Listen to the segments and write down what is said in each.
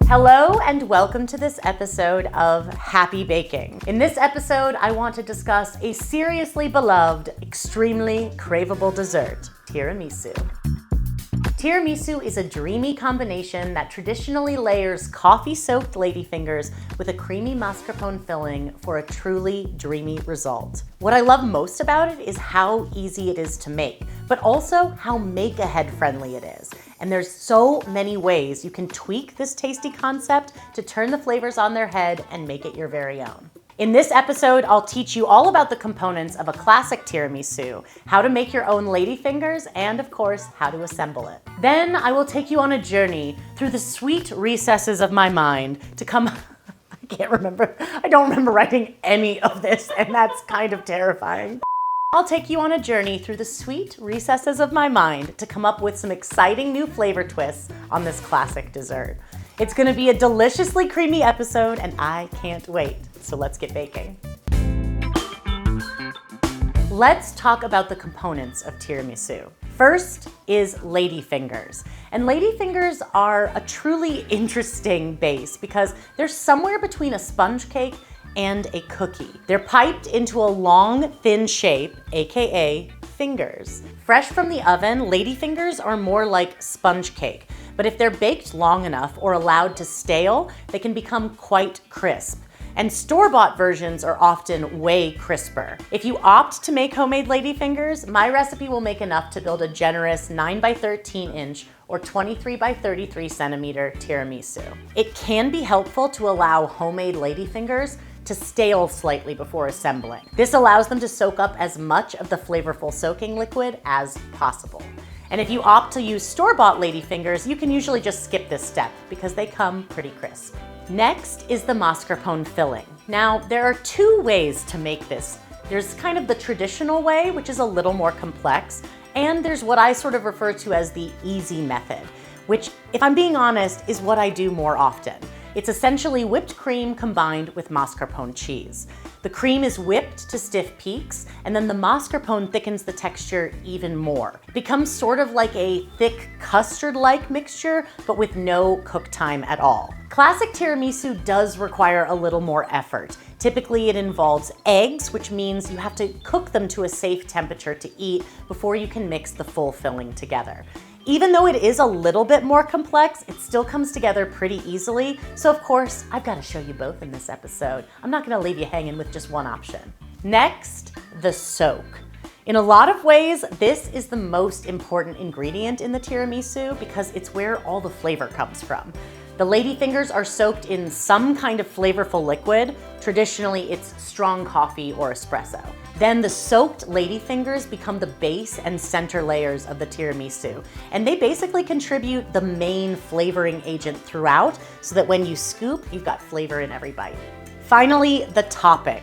Hello and welcome to this episode of Happy Baking. In this episode, I want to discuss a seriously beloved, extremely craveable dessert, tiramisu. Tiramisu is a dreamy combination that traditionally layers coffee-soaked ladyfingers with a creamy mascarpone filling for a truly dreamy result. What I love most about it is how easy it is to make, but also how makeahead friendly it is. And there's so many ways you can tweak this tasty concept to turn the flavors on their head and make it your very own. In this episode, I'll teach you all about the components of a classic tiramisu, how to make your own ladyfingers, and of course, how to assemble it. Then I will take you on a journey through the sweet recesses of my mind to come... I don't remember writing any of this, and that's kind of terrifying. I'll take you on a journey through the sweet recesses of my mind to come up with some exciting new flavor twists on this classic dessert. It's gonna be a deliciously creamy episode, and I can't wait. So let's get baking. Let's talk about the components of tiramisu. First is ladyfingers. And ladyfingers are a truly interesting base because they're somewhere between a sponge cake and a cookie. They're piped into a long, thin shape, aka fingers. Fresh from the oven, ladyfingers are more like sponge cake, but if they're baked long enough or allowed to stale, they can become quite crisp. And store-bought versions are often way crisper. If you opt to make homemade ladyfingers, my recipe will make enough to build a generous 9 by 13 inch or 23 by 33 centimeter tiramisu. It can be helpful to allow homemade ladyfingers to stale slightly before assembling. This allows them to soak up as much of the flavorful soaking liquid as possible. And if you opt to use store-bought ladyfingers, you can usually just skip this step because they come pretty crisp. Next is the mascarpone filling. Now, there are two ways to make this. There's kind of the traditional way, which is a little more complex, and there's what I sort of refer to as the easy method, which, if I'm being honest, is what I do more often. It's essentially whipped cream combined with mascarpone cheese. The cream is whipped to stiff peaks, and then the mascarpone thickens the texture even more. It becomes sort of like a thick custard-like mixture, but with no cook time at all. Classic tiramisu does require a little more effort. Typically it involves eggs, which means you have to cook them to a safe temperature to eat before you can mix the full filling together. Even though it is a little bit more complex, it still comes together pretty easily. So of course, I've got to show you both in this episode. I'm not going to leave you hanging with just one option. Next, the soak. In a lot of ways, this is the most important ingredient in the tiramisu because it's where all the flavor comes from. The ladyfingers are soaked in some kind of flavorful liquid. Traditionally, it's strong coffee or espresso. Then the soaked ladyfingers become the base and center layers of the tiramisu. And they basically contribute the main flavoring agent throughout so that when you scoop, you've got flavor in every bite. Finally, the topping.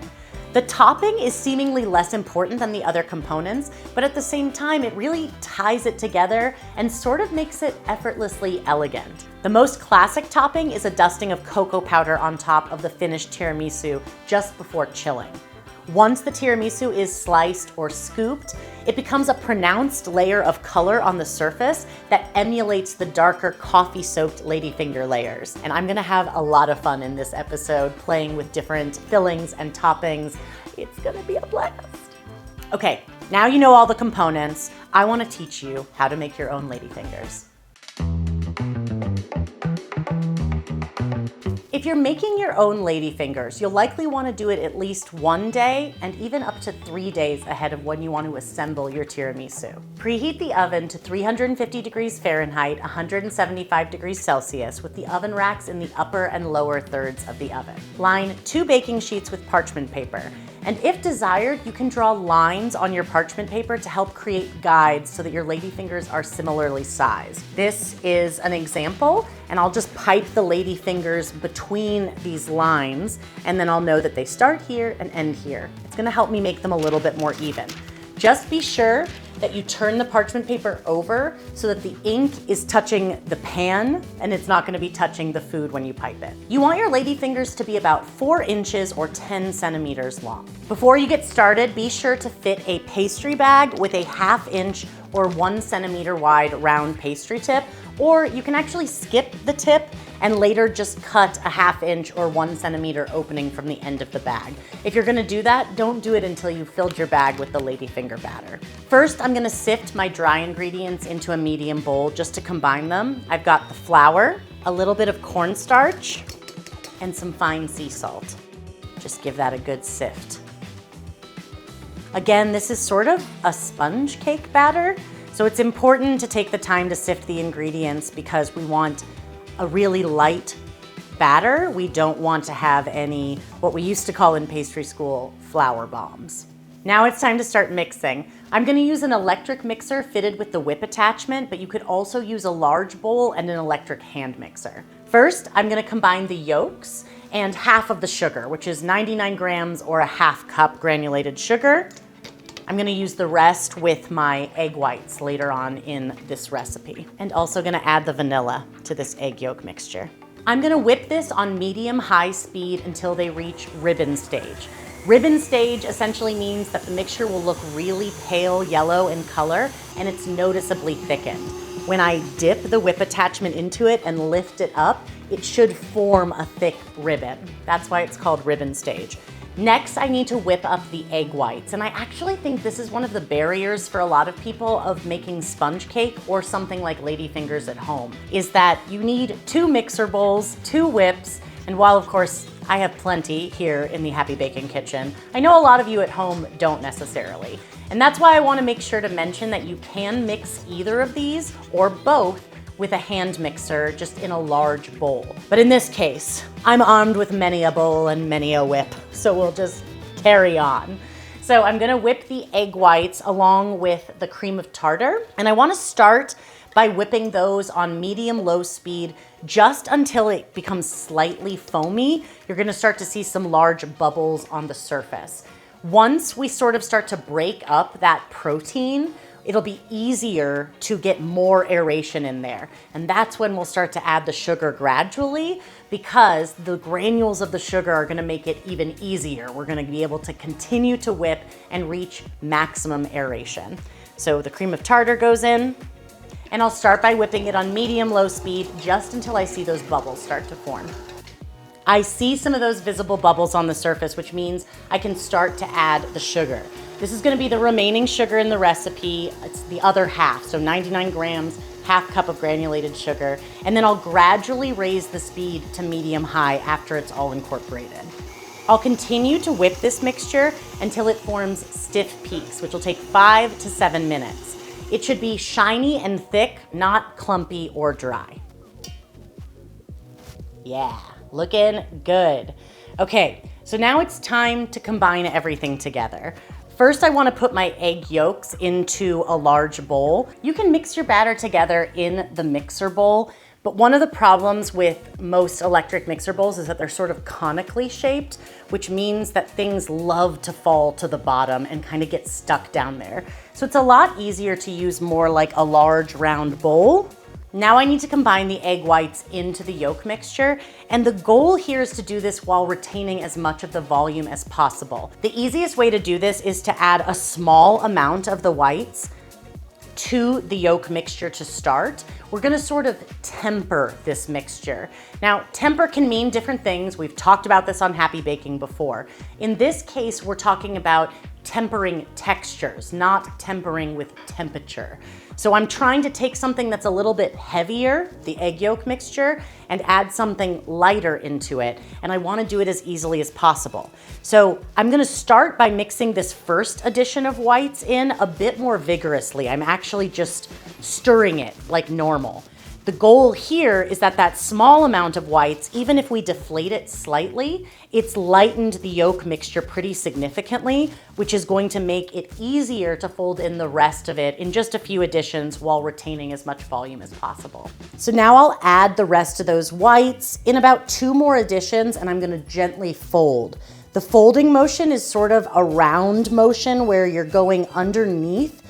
The topping is seemingly less important than the other components, but at the same time, it really ties it together and sort of makes it effortlessly elegant. The most classic topping is a dusting of cocoa powder on top of the finished tiramisu just before chilling. Once the tiramisu is sliced or scooped, it becomes a pronounced layer of color on the surface that emulates the darker coffee-soaked ladyfinger layers. And I'm gonna have a lot of fun in this episode playing with different fillings and toppings. It's gonna be a blast. Okay, now you know all the components. I wanna teach you how to make your own ladyfingers. If you're making your own ladyfingers, you'll likely want to do it at least one day and even up to 3 days ahead of when you want to assemble your tiramisu. Preheat the oven to 350 degrees Fahrenheit, 175 degrees Celsius with the oven racks in the upper and lower thirds of the oven. Line 2 baking sheets with parchment paper. And if desired, you can draw lines on your parchment paper to help create guides so that your ladyfingers are similarly sized. This is an example, and I'll just pipe the ladyfingers between these lines, and then I'll know that they start here and end here. It's gonna help me make them a little bit more even. Just be sure that you turn the parchment paper over so that the ink is touching the pan and it's not gonna be touching the food when you pipe it. You want your ladyfingers to be about 4 inches or 10 centimeters long. Before you get started, be sure to fit a pastry bag with a 1/2 inch or 1 centimeter wide round pastry tip or you can actually skip the tip and later just cut a 1/2 inch or 1 centimeter opening from the end of the bag. If you're gonna do that, don't do it until you've filled your bag with the ladyfinger batter. First, I'm gonna sift my dry ingredients into a medium bowl just to combine them. I've got the flour, a little bit of cornstarch, and some fine sea salt. Just give that a good sift. Again, this is sort of a sponge cake batter, so it's important to take the time to sift the ingredients because we want a really light batter. We don't want to have any, what we used to call in pastry school, flour bombs. Now it's time to start mixing. I'm gonna use an electric mixer fitted with the whip attachment, but you could also use a large bowl and an electric hand mixer. First, I'm gonna combine the yolks and half of the sugar, which is 99 grams or a 1/2 cup granulated sugar. I'm gonna use the rest with my egg whites later on in this recipe. And also gonna add the vanilla to this egg yolk mixture. I'm gonna whip this on medium-high speed until they reach ribbon stage. Ribbon stage essentially means that the mixture will look really pale yellow in color and it's noticeably thickened. When I dip the whip attachment into it and lift it up, it should form a thick ribbon. That's why it's called ribbon stage. Next, I need to whip up the egg whites. And I actually think this is one of the barriers for a lot of people of making sponge cake or something like ladyfingers at home, is that you need 2 mixer bowls, 2 whips, and while of course I have plenty here in the Happy Baking Kitchen, I know a lot of you at home don't necessarily. And that's why I wanna make sure to mention that you can mix either of these or both with a hand mixer just in a large bowl. But in this case, I'm armed with many a bowl and many a whip, so we'll just carry on. So I'm gonna whip the egg whites along with the cream of tartar, and I wanna start by whipping those on medium-low speed just until it becomes slightly foamy. You're gonna start to see some large bubbles on the surface. Once we sort of start to break up that protein, it'll be easier to get more aeration in there. And that's when we'll start to add the sugar gradually, because the granules of the sugar are gonna make it even easier. We're gonna be able to continue to whip and reach maximum aeration. So the cream of tartar goes in, and I'll start by whipping it on medium-low speed just until I see those bubbles start to form. I see some of those visible bubbles on the surface, which means I can start to add the sugar. This is gonna be the remaining sugar in the recipe. It's the other half, so 99 grams, 1/2 cup of granulated sugar, and then I'll gradually raise the speed to medium-high after it's all incorporated. I'll continue to whip this mixture until it forms stiff peaks, which will take 5 to 7 minutes. It should be shiny and thick, not clumpy or dry. Yeah, looking good. Okay, so now it's time to combine everything together. First, I wanna put my egg yolks into a large bowl. You can mix your batter together in the mixer bowl, but one of the problems with most electric mixer bowls is that they're sort of conically shaped, which means that things love to fall to the bottom and kind of get stuck down there. So it's a lot easier to use more like a large round bowl. Now I need to combine the egg whites into the yolk mixture, and the goal here is to do this while retaining as much of the volume as possible. The easiest way to do this is to add a small amount of the whites to the yolk mixture to start. We're gonna sort of temper this mixture. Now, temper can mean different things. We've talked about this on Happy Baking before. In this case, we're talking about tempering textures, not tempering with temperature. So I'm trying to take something that's a little bit heavier, the egg yolk mixture, and add something lighter into it. And I wanna do it as easily as possible. So I'm gonna start by mixing this first addition of whites in a bit more vigorously. I'm actually just stirring it like normal. The goal here is that that small amount of whites, even if we deflate it slightly, it's lightened the yolk mixture pretty significantly, which is going to make it easier to fold in the rest of it in just a few additions while retaining as much volume as possible. So now I'll add the rest of those whites in about 2 more additions, and I'm gonna gently fold. The folding motion is sort of a round motion where you're going underneath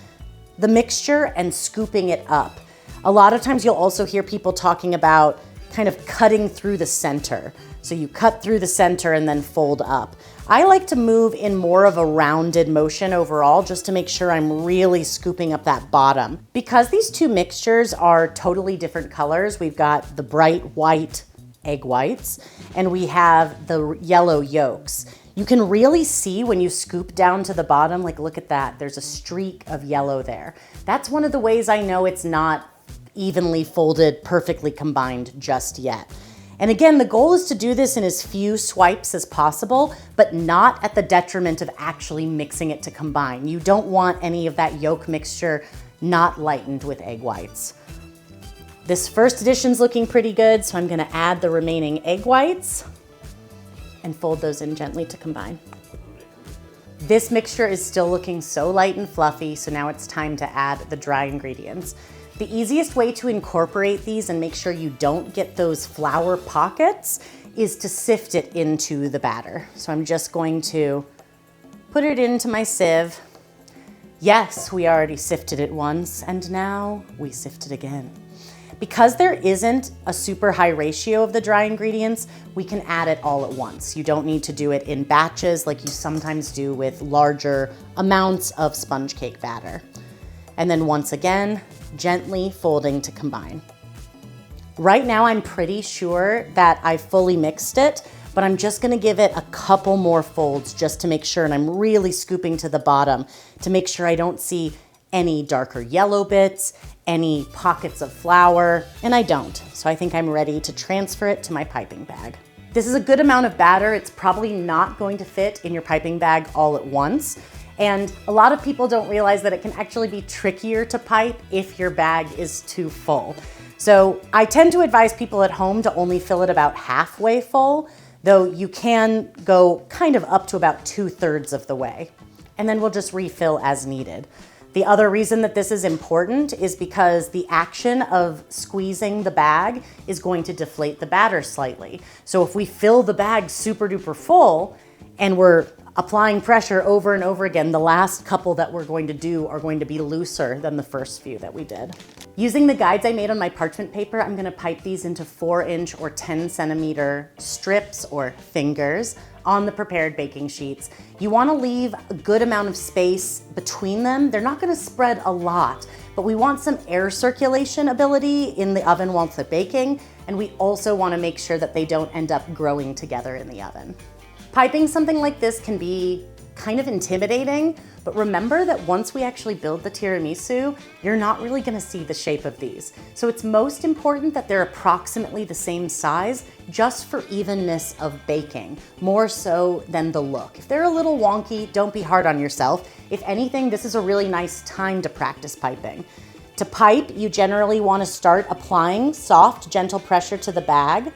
the mixture and scooping it up. A lot of times you'll also hear people talking about kind of cutting through the center. So you cut through the center and then fold up. I like to move in more of a rounded motion overall just to make sure I'm really scooping up that bottom. Because these two mixtures are totally different colors, we've got the bright white egg whites and we have the yellow yolks. You can really see when you scoop down to the bottom, like look at that, there's a streak of yellow there. That's one of the ways I know it's not evenly folded, perfectly combined just yet. And again, the goal is to do this in as few swipes as possible, but not at the detriment of actually mixing it to combine. You don't want any of that yolk mixture not lightened with egg whites. This first edition's looking pretty good, so I'm gonna add the remaining egg whites and fold those in gently to combine. This mixture is still looking so light and fluffy, so now it's time to add the dry ingredients. The easiest way to incorporate these and make sure you don't get those flour pockets is to sift it into the batter. So I'm just going to put it into my sieve. Yes, we already sifted it once, and now we sift it again. Because there isn't a super high ratio of the dry ingredients, we can add it all at once. You don't need to do it in batches like you sometimes do with larger amounts of sponge cake batter. And then once again, gently folding to combine. Right now, I'm pretty sure that I fully mixed it, but I'm just gonna give it a couple more folds just to make sure, and I'm really scooping to the bottom to make sure I don't see any darker yellow bits, any pockets of flour, and I don't. So I think I'm ready to transfer it to my piping bag. This is a good amount of batter. It's probably not going to fit in your piping bag all at once. And a lot of people don't realize that it can actually be trickier to pipe if your bag is too full. So I tend to advise people at home to only fill it about halfway full, though you can go kind of up to about 2/3 of the way. And then we'll just refill as needed. The other reason that this is important is because the action of squeezing the bag is going to deflate the batter slightly. So if we fill the bag super duper full and we're applying pressure over and over again, the last couple that we're going to do are going to be looser than the first few that we did. Using the guides I made on my parchment paper, I'm gonna pipe these into 4-inch or 10-centimeter strips or fingers on the prepared baking sheets. You wanna leave a good amount of space between them. They're not gonna spread a lot, but we want some air circulation ability in the oven while they're baking, and we also wanna make sure that they don't end up growing together in the oven. Piping something like this can be kind of intimidating, but remember that once we actually build the tiramisu, you're not really gonna see the shape of these. So it's most important that they're approximately the same size just for evenness of baking, more so than the look. If they're a little wonky, don't be hard on yourself. If anything, this is a really nice time to practice piping. To pipe, you generally wanna start applying soft, gentle pressure to the bag,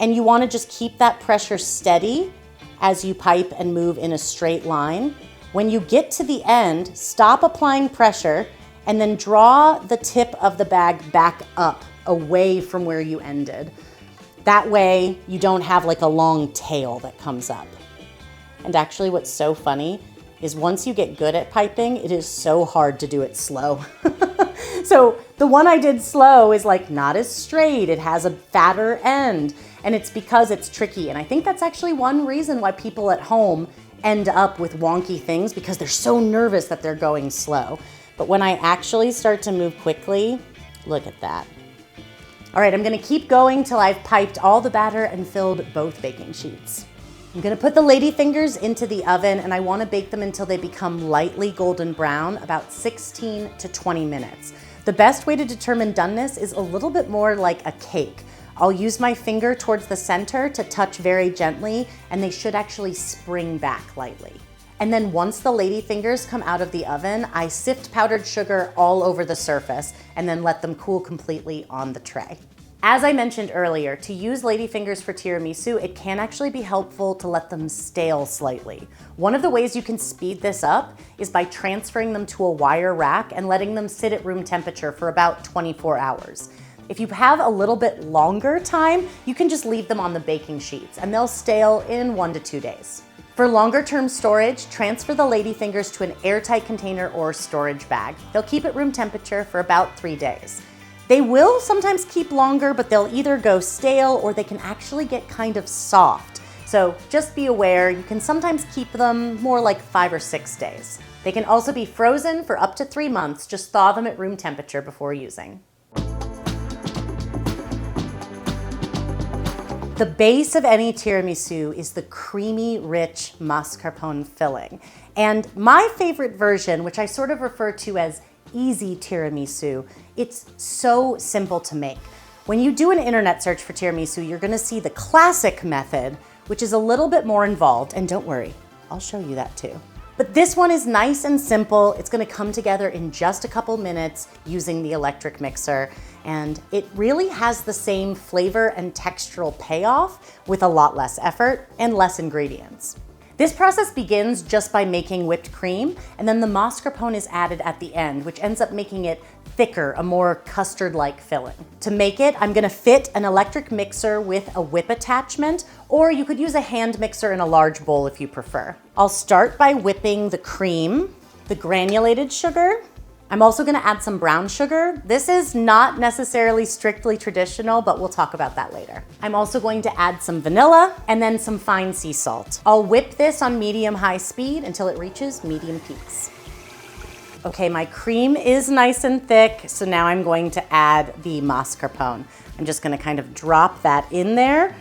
and you wanna just keep that pressure steady as you pipe and move in a straight line. When you get to the end, stop applying pressure and then draw the tip of the bag back up away from where you ended. That way you don't have like a long tail that comes up. And actually what's so funny is once you get good at piping, it is so hard to do it slow. So the one I did slow is like not as straight, it has a fatter end, and it's because it's tricky. And I think that's actually one reason why people at home end up with wonky things, because they're so nervous that they're going slow. But when I actually start to move quickly, look at that. All right, I'm gonna keep going till I've piped all the batter and filled both baking sheets. I'm gonna put the ladyfingers into the oven, and I wanna bake them until they become lightly golden brown, about 16 to 20 minutes. The best way to determine doneness is a little bit more like a cake. I'll use my finger towards the center to touch very gently, and they should actually spring back lightly. And then once the ladyfingers come out of the oven, I sift powdered sugar all over the surface and then let them cool completely on the tray. As I mentioned earlier, to use ladyfingers for tiramisu, it can actually be helpful to let them stale slightly. One of the ways you can speed this up is by transferring them to a wire rack and letting them sit at room temperature for about 24 hours. If you have a little bit longer time, you can just leave them on the baking sheets and they'll stale in 1 to 2 days. For longer term storage, transfer the ladyfingers to an airtight container or storage bag. They'll keep at room temperature for about 3 days. They will sometimes keep longer, but they'll either go stale or they can actually get kind of soft. So just be aware, you can sometimes keep them more like 5 or 6 days. They can also be frozen for up to 3 months. Just thaw them at room temperature before using. The base of any tiramisu is the creamy, rich mascarpone filling. And my favorite version, which I sort of refer to as easy tiramisu, it's so simple to make. When you do an internet search for tiramisu, you're gonna see the classic method, which is a little bit more involved, and don't worry, I'll show you that too. But this one is nice and simple. It's gonna come together in just a couple minutes using the electric mixer, and it really has the same flavor and textural payoff with a lot less effort and less ingredients. This process begins just by making whipped cream, and then the mascarpone is added at the end, which ends up making it thicker, a more custard-like filling. To make it, I'm gonna fit an electric mixer with a whip attachment, or you could use a hand mixer in a large bowl if you prefer. I'll start by whipping the cream, the granulated sugar. I'm also gonna add some brown sugar. This is not necessarily strictly traditional, but we'll talk about that later. I'm also going to add some vanilla and then some fine sea salt. I'll whip this on medium-high speed until it reaches medium peaks. Okay, my cream is nice and thick, so now I'm going to add the mascarpone. I'm just gonna kind of drop that in there.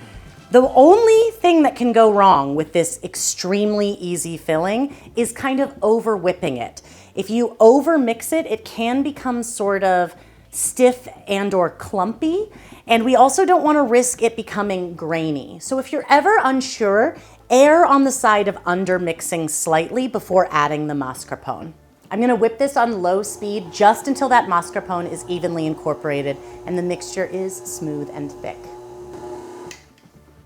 The only thing that can go wrong with this extremely easy filling is kind of over whipping it. If you over mix it, it can become sort of stiff and or clumpy, and we also don't want to risk it becoming grainy. So if you're ever unsure, err on the side of under mixing slightly before adding the mascarpone. I'm gonna whip this on low speed just until that mascarpone is evenly incorporated and the mixture is smooth and thick.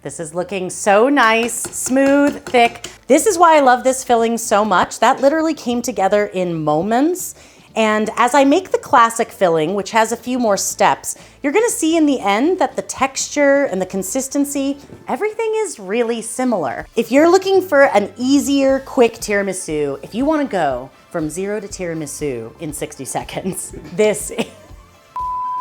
This is looking so nice, smooth, thick. This is why I love this filling so much. That literally came together in moments. And as I make the classic filling, which has a few more steps, you're gonna see in the end that the texture and the consistency, everything is really similar. If you're looking for an easier, quick tiramisu, if you wanna go from 0 to tiramisu in 60 seconds, this is.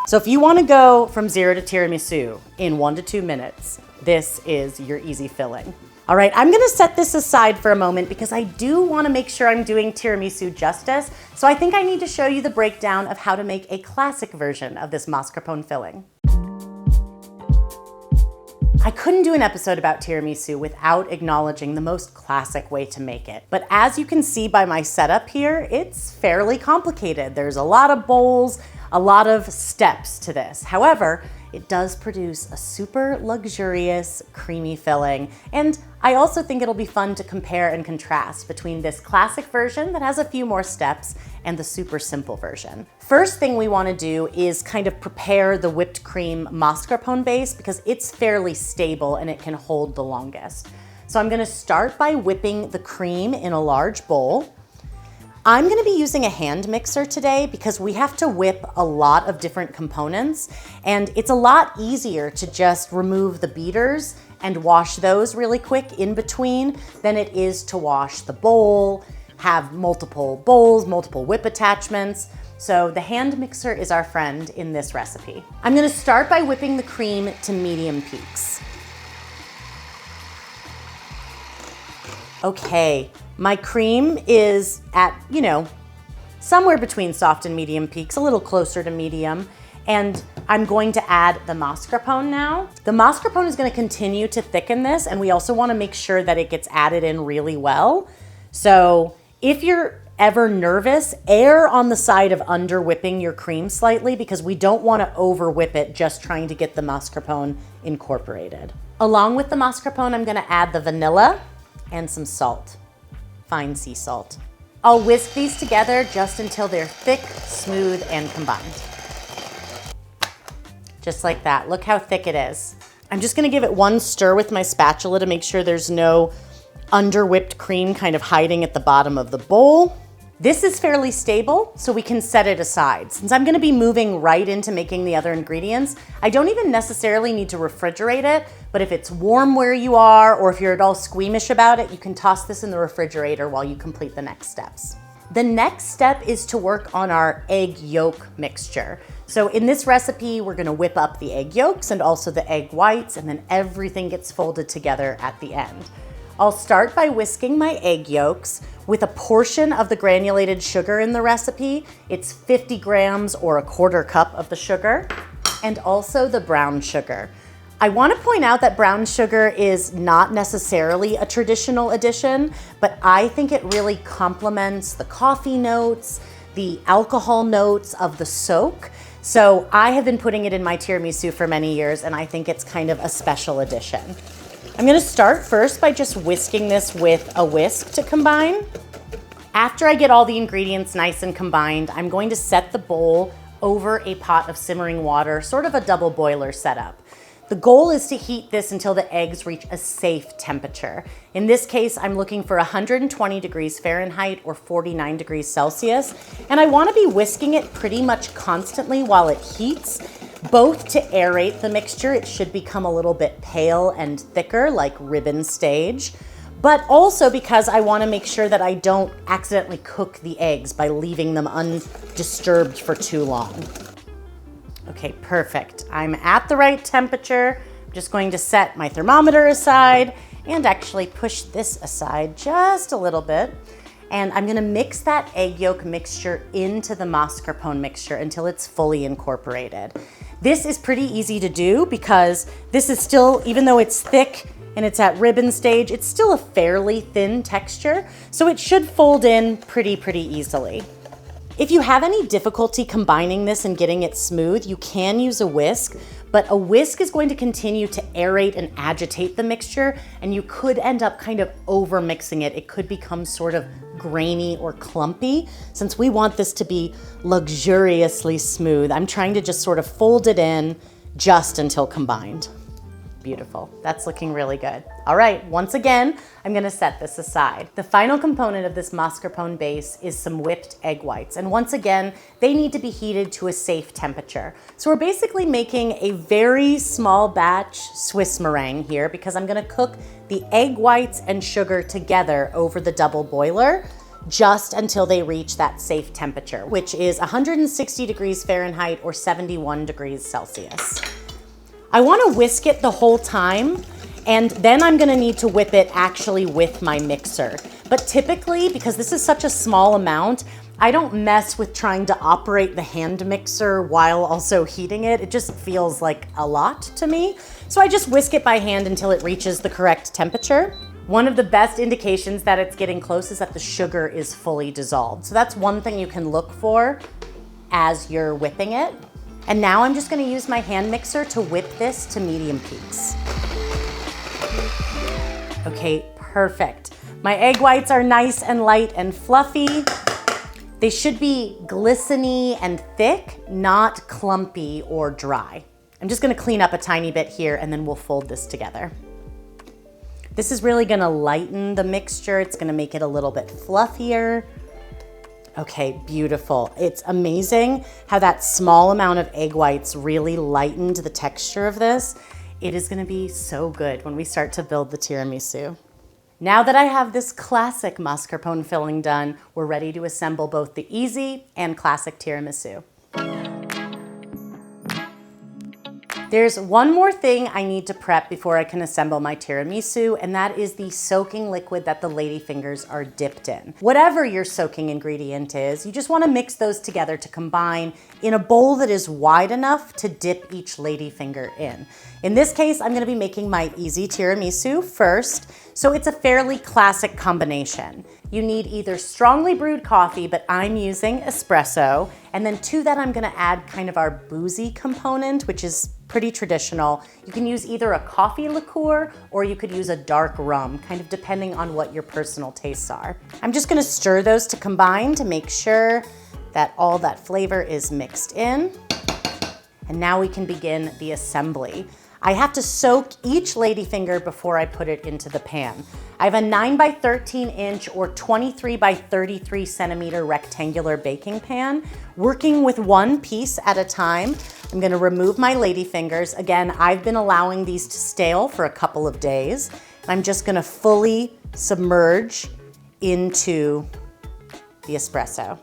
So if you wanna go from 0 to tiramisu in 1 to 2 minutes, this is your easy filling. All right, I'm gonna set this aside for a moment because I do wanna make sure I'm doing tiramisu justice, so I think I need to show you the breakdown of how to make a classic version of this mascarpone filling. I couldn't do an episode about tiramisu without acknowledging the most classic way to make it. But as you can see by my setup here, it's fairly complicated. There's a lot of bowls, a lot of steps to this. However, it does produce a super luxurious, creamy filling. And I also think it'll be fun to compare and contrast between this classic version that has a few more steps and the super simple version. First thing we wanna do is kind of prepare the whipped cream mascarpone base because it's fairly stable and it can hold the longest. So I'm gonna start by whipping the cream in a large bowl. I'm gonna be using a hand mixer today because we have to whip a lot of different components, and it's a lot easier to just remove the beaters and wash those really quick in between than it is to wash the bowl, have multiple bowls, multiple whip attachments. So the hand mixer is our friend in this recipe. I'm gonna start by whipping the cream to medium peaks. Okay. My cream is at, somewhere between soft and medium peaks, a little closer to medium. And I'm going to add the mascarpone now. The mascarpone is gonna continue to thicken this, and we also wanna make sure that it gets added in really well. So if you're ever nervous, err on the side of under whipping your cream slightly because we don't wanna over whip it just trying to get the mascarpone incorporated. Along with the mascarpone, I'm gonna add the vanilla and some salt. Fine sea salt. I'll whisk these together just until they're thick, smooth, and combined. Just like that. Look how thick it is. I'm just gonna give it one stir with my spatula to make sure there's no under whipped cream kind of hiding at the bottom of the bowl. This is fairly stable, so we can set it aside. Since I'm gonna be moving right into making the other ingredients, I don't even necessarily need to refrigerate it, but if it's warm where you are, or if you're at all squeamish about it, you can toss this in the refrigerator while you complete the next steps. The next step is to work on our egg yolk mixture. So in this recipe, we're gonna whip up the egg yolks and also the egg whites, and then everything gets folded together at the end. I'll start by whisking my egg yolks with a portion of the granulated sugar in the recipe. It's 50 grams or a quarter cup of the sugar, and also the brown sugar. I want to point out that brown sugar is not necessarily a traditional addition, but I think it really complements the coffee notes, the alcohol notes of the soak. So I have been putting it in my tiramisu for many years, and I think it's kind of a special addition. I'm gonna start first by just whisking this with a whisk to combine. After I get all the ingredients nice and combined, I'm going to set the bowl over a pot of simmering water, sort of a double boiler setup. The goal is to heat this until the eggs reach a safe temperature. In this case, I'm looking for 120 degrees Fahrenheit or 49 degrees Celsius, and I wanna be whisking it pretty much constantly while it heats, both to aerate the mixture. It should become a little bit pale and thicker, like ribbon stage, but also because I wanna make sure that I don't accidentally cook the eggs by leaving them undisturbed for too long. Okay, perfect. I'm at the right temperature. I'm just going to set my thermometer aside and actually push this aside just a little bit. And I'm gonna mix that egg yolk mixture into the mascarpone mixture until it's fully incorporated. This is pretty easy to do because this is still, even though it's thick and it's at ribbon stage, it's still a fairly thin texture, so it should fold in pretty easily. If you have any difficulty combining this and getting it smooth, you can use a whisk, but a whisk is going to continue to aerate and agitate the mixture, and you could end up kind of over mixing it. It could become sort of grainy or clumpy. Since we want this to be luxuriously smooth, I'm trying to just sort of fold it in just until combined. Beautiful. That's looking really good. All right, once again, I'm gonna set this aside. The final component of this mascarpone base is some whipped egg whites. And once again, they need to be heated to a safe temperature. So we're basically making a very small batch Swiss meringue here because I'm gonna cook the egg whites and sugar together over the double boiler just until they reach that safe temperature, which is 160 degrees Fahrenheit or 71 degrees Celsius. I wanna whisk it the whole time, and then I'm gonna need to whip it actually with my mixer. But typically, because this is such a small amount, I don't mess with trying to operate the hand mixer while also heating it. It just feels like a lot to me. So I just whisk it by hand until it reaches the correct temperature. One of the best indications that it's getting close is that the sugar is fully dissolved. So that's one thing you can look for as you're whipping it. And now I'm just gonna use my hand mixer to whip this to medium peaks. Okay, perfect. My egg whites are nice and light and fluffy. They should be glistening and thick, not clumpy or dry. I'm just gonna clean up a tiny bit here and then we'll fold this together. This is really gonna lighten the mixture. It's gonna make it a little bit fluffier. Okay, beautiful. It's amazing how that small amount of egg whites really lightened the texture of this. It is gonna be so good when we start to build the tiramisu. Now that I have this classic mascarpone filling done, we're ready to assemble both the easy and classic tiramisu. There's one more thing I need to prep before I can assemble my tiramisu, and that is the soaking liquid that the ladyfingers are dipped in. Whatever your soaking ingredient is, you just want to mix those together to combine in a bowl that is wide enough to dip each ladyfinger in. In this case, I'm going to be making my easy tiramisu first, so it's a fairly classic combination. You need either strongly brewed coffee, but I'm using espresso, and then to that I'm going to add kind of our boozy component, which is pretty traditional. You can use either a coffee liqueur or you could use a dark rum, kind of depending on what your personal tastes are. I'm just gonna stir those to combine to make sure that all that flavor is mixed in. And now we can begin the assembly. I have to soak each ladyfinger before I put it into the pan. I have a 9 by 13 inch or 23 by 33 centimeter rectangular baking pan. Working with one piece at a time, I'm gonna remove my ladyfingers. Again, I've been allowing these to stale for a couple of days. I'm just gonna fully submerge into the espresso.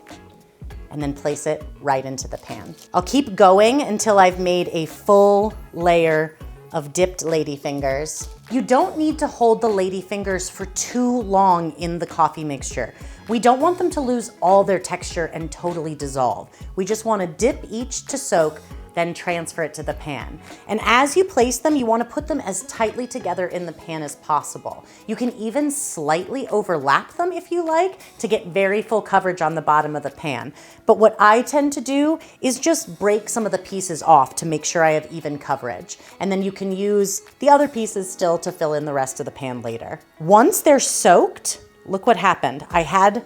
and then place it right into the pan. I'll keep going until I've made a full layer of dipped ladyfingers. You don't need to hold the ladyfingers for too long in the coffee mixture. We don't want them to lose all their texture and totally dissolve. We just want to dip each to soak, then transfer it to the pan. And as you place them, you want to put them as tightly together in the pan as possible. You can even slightly overlap them if you like to get very full coverage on the bottom of the pan. But what I tend to do is just break some of the pieces off to make sure I have even coverage. And then you can use the other pieces still to fill in the rest of the pan later. Once they're soaked, look what happened. I had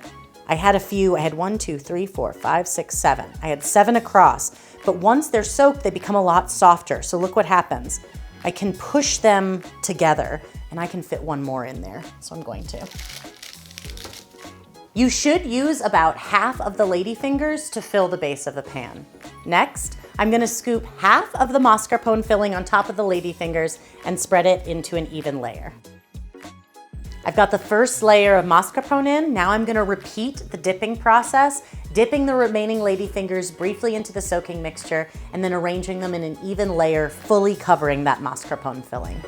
a few, I had 1, 2, 3, 4, 5, 6, 7. I had 7 across. But once they're soaked, they become a lot softer. So look what happens. I can push them together and I can fit one more in there. So I'm going to. You should use about half of the ladyfingers to fill the base of the pan. Next, I'm gonna scoop half of the mascarpone filling on top of the ladyfingers and spread it into an even layer. I've got the first layer of mascarpone in. Now I'm gonna repeat the dipping process, dipping the remaining ladyfingers briefly into the soaking mixture and then arranging them in an even layer, fully covering that mascarpone filling.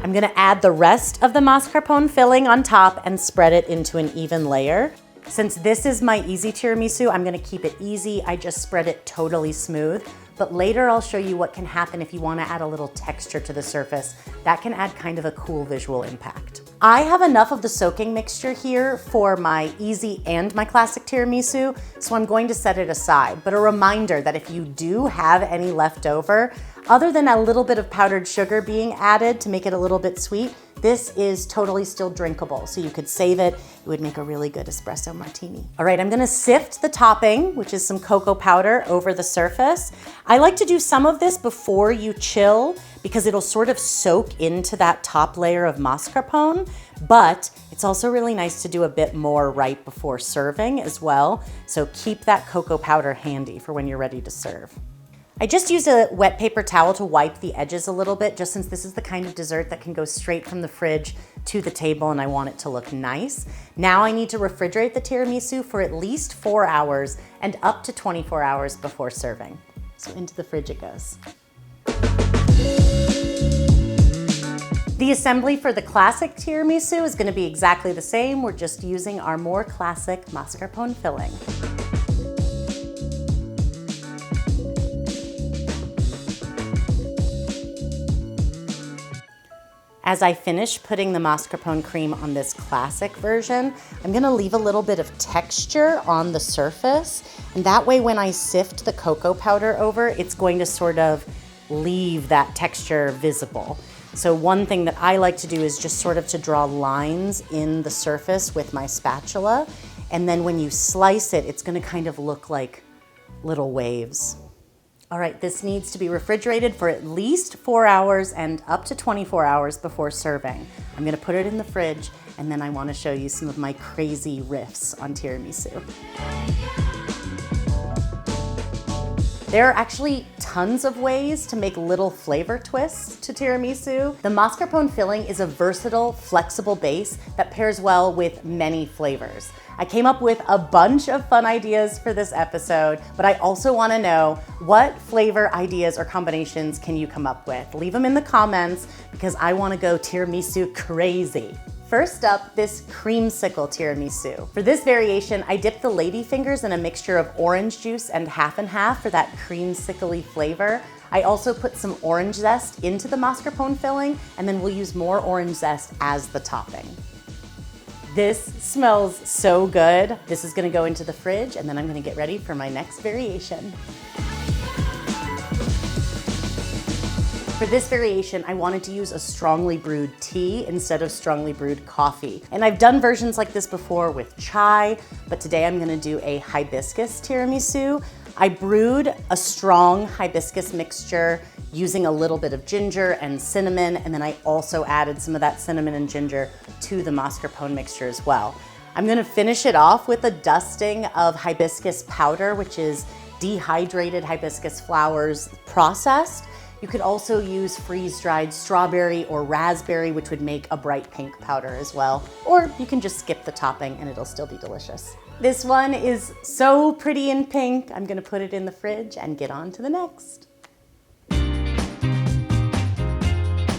I'm gonna add the rest of the mascarpone filling on top and spread it into an even layer. Since this is my easy tiramisu, I'm gonna keep it easy. I just spread it totally smooth. But later I'll show you what can happen if you wanna add a little texture to the surface. That can add kind of a cool visual impact. I have enough of the soaking mixture here for my easy and my classic tiramisu, so I'm going to set it aside. But a reminder that if you do have any left over, other than a little bit of powdered sugar being added to make it a little bit sweet, this is totally still drinkable. So you could save it. It would make a really good espresso martini. All right, I'm gonna sift the topping, which is some cocoa powder, over the surface. I like to do some of this before you chill because it'll sort of soak into that top layer of mascarpone, but it's also really nice to do a bit more right before serving as well. So keep that cocoa powder handy for when you're ready to serve. I just used a wet paper towel to wipe the edges a little bit, just since this is the kind of dessert that can go straight from the fridge to the table and I want it to look nice. Now I need to refrigerate the tiramisu for at least 4 hours and up to 24 hours before serving. So into the fridge it goes. The assembly for the classic tiramisu is going to be exactly the same. We're just using our more classic mascarpone filling. As I finish putting the mascarpone cream on this classic version, I'm gonna leave a little bit of texture on the surface. And that way when I sift the cocoa powder over, it's going to sort of leave that texture visible. So one thing that I like to do is just sort of to draw lines in the surface with my spatula. And then when you slice it, it's gonna kind of look like little waves. All right, this needs to be refrigerated for at least 4 hours and up to 24 hours before serving. I'm gonna put it in the fridge and then I wanna show you some of my crazy riffs on tiramisu. There are actually tons of ways to make little flavor twists to tiramisu. The mascarpone filling is a versatile, flexible base that pairs well with many flavors. I came up with a bunch of fun ideas for this episode, but I also want to know what flavor ideas or combinations can you come up with? Leave them in the comments because I want to go tiramisu crazy. First up, this creamsicle tiramisu. For this variation, I dipped the ladyfingers in a mixture of orange juice and half for that creamsicle-y flavor. I also put some orange zest into the mascarpone filling, and then we'll use more orange zest as the topping. This smells so good. This is gonna go into the fridge, and then I'm gonna get ready for my next variation. For this variation, I wanted to use a strongly brewed tea instead of strongly brewed coffee. And I've done versions like this before with chai, but today I'm gonna do a hibiscus tiramisu. I brewed a strong hibiscus mixture using a little bit of ginger and cinnamon, and then I also added some of that cinnamon and ginger to the mascarpone mixture as well. I'm gonna finish it off with a dusting of hibiscus powder, which is dehydrated hibiscus flowers processed. You could also use freeze-dried strawberry or raspberry, which would make a bright pink powder as well. Or you can just skip the topping and it'll still be delicious. This one is so pretty and pink. I'm gonna put it in the fridge and get on to the next.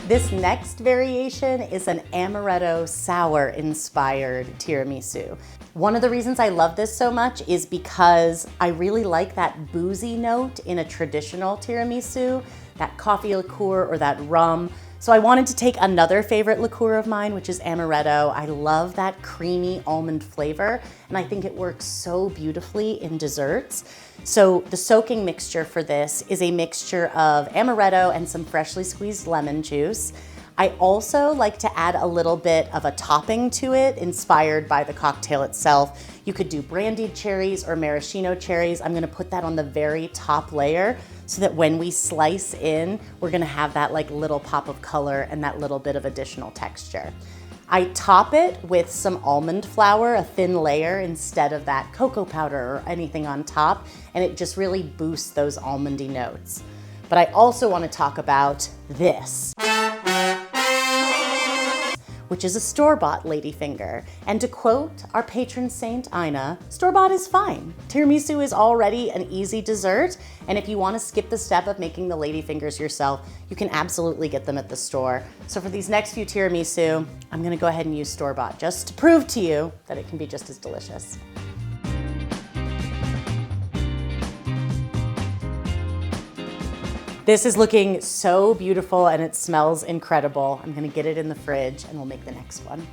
This next variation is an Amaretto sour-inspired tiramisu. One of the reasons I love this so much is because I really like that boozy note in a traditional tiramisu, that coffee liqueur or that rum. So I wanted to take another favorite liqueur of mine, which is Amaretto. I love that creamy almond flavor, and I think it works so beautifully in desserts. So the soaking mixture for this is a mixture of Amaretto and some freshly squeezed lemon juice. I also like to add a little bit of a topping to it, inspired by the cocktail itself. You could do brandied cherries or maraschino cherries. I'm gonna put that on the very top layer so that when we slice in, we're gonna have that like little pop of color and that little bit of additional texture. I top it with some almond flour, a thin layer, instead of that cocoa powder or anything on top, and it just really boosts those almondy notes. But I also wanna talk about this, which is a store-bought ladyfinger. And to quote our patron saint, Ina, store-bought is fine. Tiramisu is already an easy dessert, and if you wanna skip the step of making the ladyfingers yourself, you can absolutely get them at the store. So for these next few tiramisu, I'm gonna go ahead and use store-bought just to prove to you that it can be just as delicious. This is looking so beautiful and it smells incredible. I'm gonna get it in the fridge and we'll make the next one.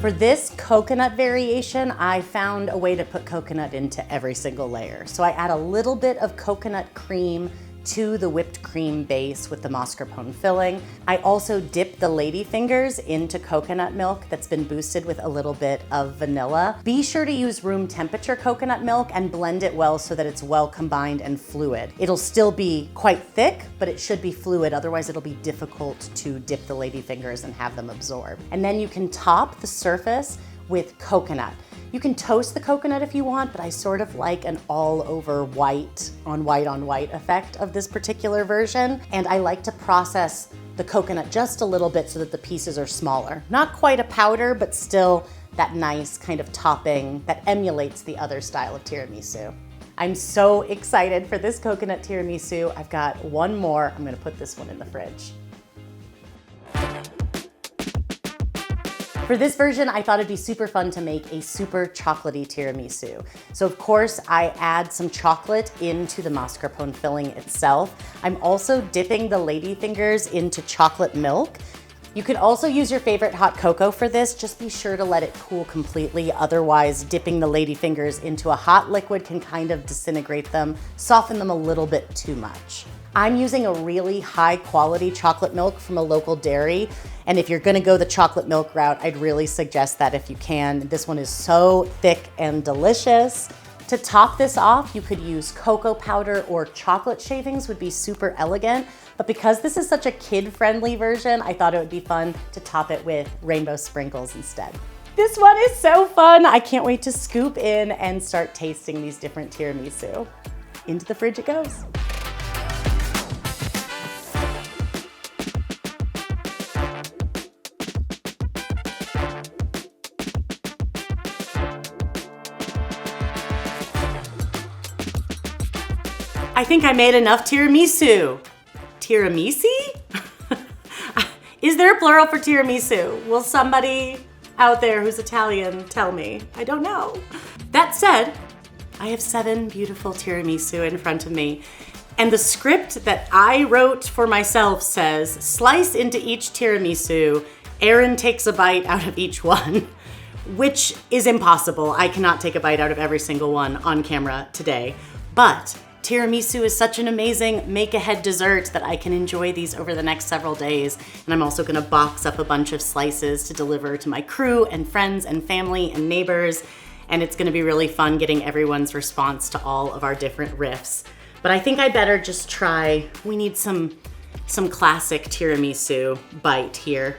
For this coconut variation, I found a way to put coconut into every single layer. So I add a little bit of coconut cream to the whipped cream base with the mascarpone filling. I also dip the ladyfingers into coconut milk that's been boosted with a little bit of vanilla. Be sure to use room temperature coconut milk and blend it well so that it's well combined and fluid. It'll still be quite thick, but it should be fluid, otherwise it'll be difficult to dip the ladyfingers and have them absorb. And then you can top the surface with coconut. You can toast the coconut if you want, but I sort of like an all over white on white effect of this particular version. And I like to process the coconut just a little bit so that the pieces are smaller. Not quite a powder, but still that nice kind of topping that emulates the other style of tiramisu. I'm so excited for this coconut tiramisu. I've got one more. I'm gonna put this one in the fridge. For this version, I thought it'd be super fun to make a super chocolatey tiramisu. So of course, I add some chocolate into the mascarpone filling itself. I'm also dipping the ladyfingers into chocolate milk. You could also use your favorite hot cocoa for this. Just be sure to let it cool completely. Otherwise, dipping the ladyfingers into a hot liquid can kind of disintegrate them, soften them a little bit too much. I'm using a really high quality chocolate milk from a local dairy. And if you're gonna go the chocolate milk route, I'd really suggest that if you can. This one is so thick and delicious. To top this off, you could use cocoa powder or chocolate shavings would be super elegant. But because this is such a kid-friendly version, I thought it would be fun to top it with rainbow sprinkles instead. This one is so fun. I can't wait to scoop in and start tasting these different tiramisu. Into the fridge it goes. I think I made enough tiramisu. Tiramisu? Is there a plural for tiramisu? Will somebody out there who's Italian tell me? I don't know. That said, I have 7 beautiful tiramisu in front of me. And the script that I wrote for myself says, slice into each tiramisu, Erin takes a bite out of each one, which is impossible. I cannot take a bite out of every single one on camera today. But tiramisu is such an amazing make-ahead dessert that I can enjoy these over the next several days. And I'm also gonna box up a bunch of slices to deliver to my crew and friends and family and neighbors. And it's gonna be really fun getting everyone's response to all of our different riffs. But I think I better just try, we need some classic tiramisu bite here.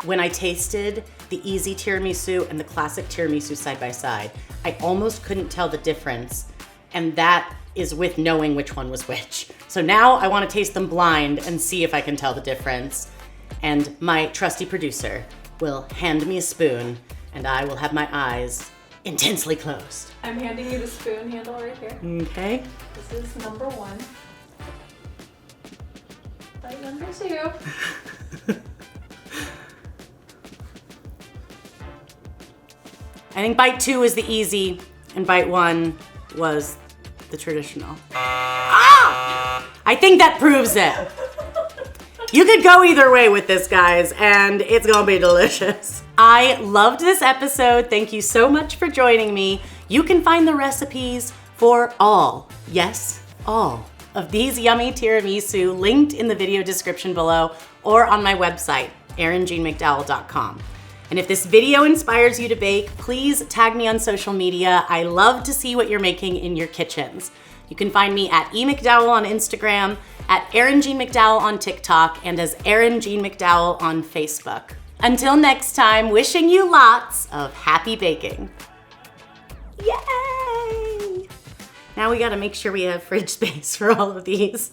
When I tasted the easy tiramisu and the classic tiramisu side by side, I almost couldn't tell the difference. And that is with knowing which one was which. So now I want to taste them blind and see if I can tell the difference. And my trusty producer will hand me a spoon and I will have my eyes intensely closed. I'm handing you the spoon handle right here. Okay. This is number 1. Bite number 2. I think bite 2 is the easy and bite 1 was the traditional. Ah! I think that proves it. You could go either way with this, guys, and it's gonna be delicious. I loved this episode. Thank you so much for joining me. You can find the recipes for all, yes, all of these yummy tiramisu linked in the video description below or on my website, erinjeannemcdowell.com. And if this video inspires you to bake, please tag me on social media. I love to see what you're making in your kitchens. You can find me at emcdowell on Instagram, at Erin Jeanne McDowell on TikTok, and as Erin Jeanne McDowell on Facebook. Until next time, wishing you lots of happy baking. Yay! Now we gotta make sure we have fridge space for all of these.